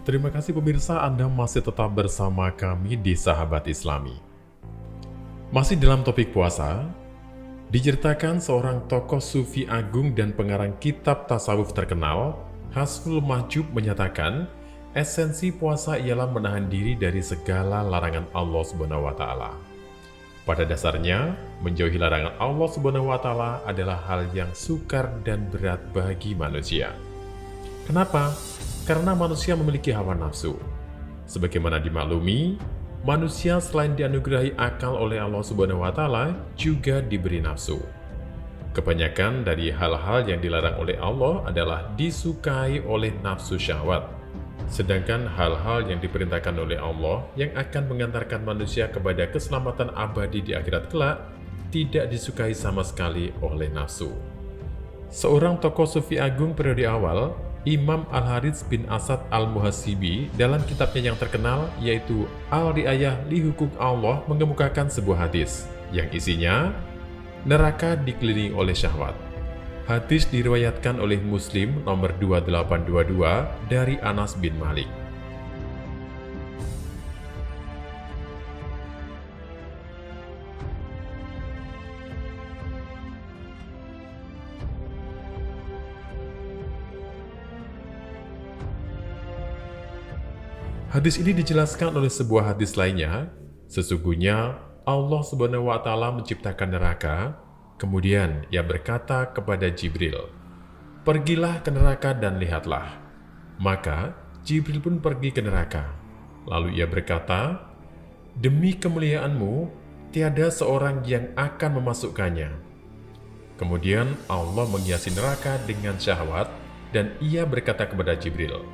Terima kasih pemirsa, Anda masih tetap bersama kami di Sahabat Islami. Masih dalam topik puasa, diceritakan seorang tokoh sufi agung dan pengarang kitab tasawuf terkenal, Hasful Mahjub menyatakan, esensi puasa ialah menahan diri dari segala larangan Allah Subhanahu wa Ta'ala. Pada dasarnya, menjauhi larangan Allah Subhanahu wa Ta'ala adalah hal yang sukar dan berat bagi manusia. Kenapa? Karena manusia memiliki hawa nafsu. Sebagaimana dimaklumi, manusia selain dianugerahi akal oleh Allah Subhanahu wa Ta'ala juga diberi nafsu. Kebanyakan dari hal-hal yang dilarang oleh Allah adalah disukai oleh nafsu syahwat. Sedangkan hal-hal yang diperintahkan oleh Allah yang akan mengantarkan manusia kepada keselamatan abadi di akhirat kelak tidak disukai sama sekali oleh nafsu. Seorang tokoh sufi agung periode awal, Imam Al-Harits bin Asad Al-Muhasibi, dalam kitabnya yang terkenal yaitu Al-Ri'ayah li Hukuk Allah, mengemukakan sebuah hadis yang isinya neraka dikelilingi oleh syahwat. Hadis diriwayatkan oleh Muslim nomor 2822 dari Anas bin Malik. Hadis ini dijelaskan oleh sebuah hadis lainnya, sesungguhnya Allah Subhanahu wa Ta'ala menciptakan neraka, kemudian Ia berkata kepada Jibril, "Pergilah ke neraka dan lihatlah." Maka Jibril pun pergi ke neraka. Lalu Ia berkata, "Demi kemuliaanmu, tiada seorang yang akan memasukkannya." Kemudian Allah menghiasi neraka dengan syahwat, dan Ia berkata kepada Jibril,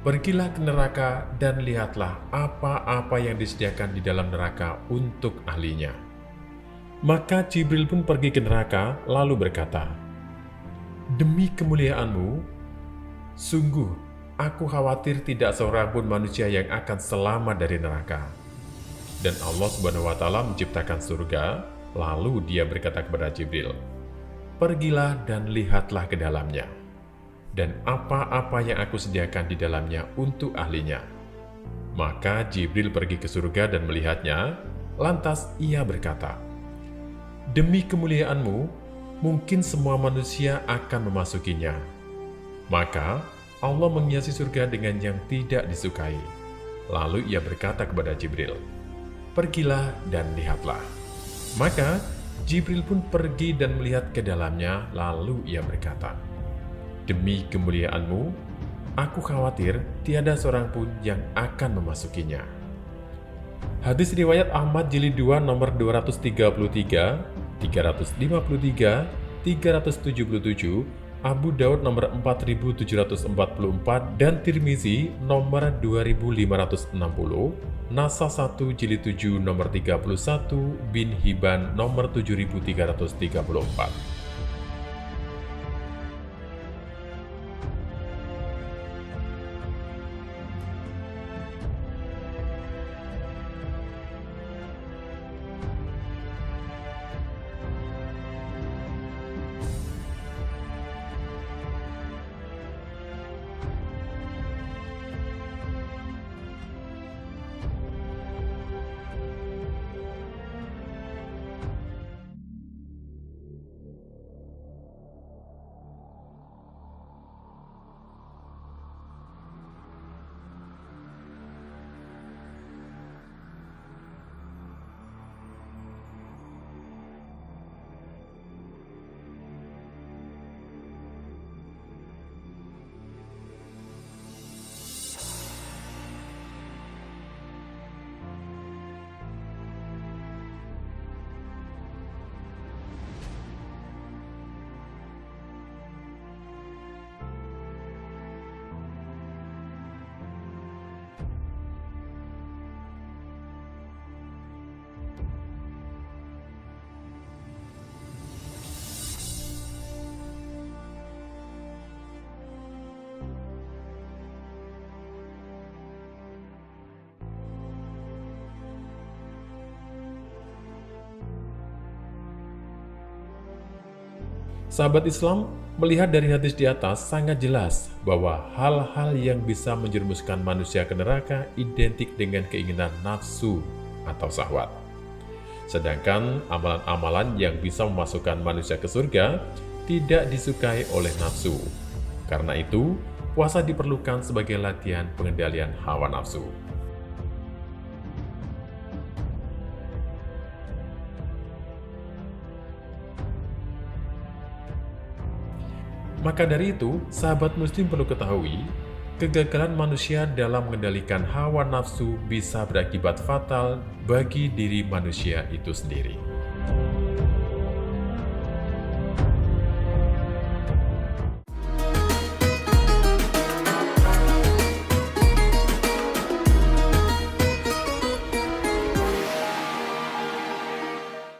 "Pergilah ke neraka dan lihatlah apa-apa yang disediakan di dalam neraka untuk ahlinya." Maka Jibril pun pergi ke neraka lalu berkata, "Demi kemuliaanmu, sungguh aku khawatir tidak seorang pun manusia yang akan selamat dari neraka." Dan Allah Subhanahu wa Ta'ala menciptakan surga, lalu Dia berkata kepada Jibril, "Pergilah dan lihatlah ke dalamnya, dan apa-apa yang aku sediakan di dalamnya untuk ahlinya." Maka Jibril pergi ke surga dan melihatnya, lantas Ia berkata, "Demi kemuliaanmu, mungkin semua manusia akan memasukinya." Maka Allah menghiasi surga dengan yang tidak disukai. Lalu Ia berkata kepada Jibril, "Pergilah dan lihatlah." Maka Jibril pun pergi dan melihat ke dalamnya, lalu Ia berkata, "Demi kemuliaanmu, aku khawatir tiada seorang pun yang akan memasukinya." Hadis riwayat Ahmad jilid 2 nomor 233, 353, 377, Abu Daud nomor 4744, dan Tirmizi nomor 2560, Nasa 1 jilid 7 nomor 31, Bin Hibban nomor 7334. Sahabat Islam, Melihat dari hadis di atas, sangat jelas bahwa hal-hal yang bisa menjerumuskan manusia ke neraka identik dengan keinginan nafsu atau syahwat. Sedangkan amalan-amalan yang bisa memasukkan manusia ke surga tidak disukai oleh nafsu. Karena itu, puasa diperlukan sebagai latihan pengendalian hawa nafsu. Maka dari itu, sahabat muslim perlu ketahui, kegagalan manusia dalam mengendalikan hawa nafsu bisa berakibat fatal bagi diri manusia itu sendiri.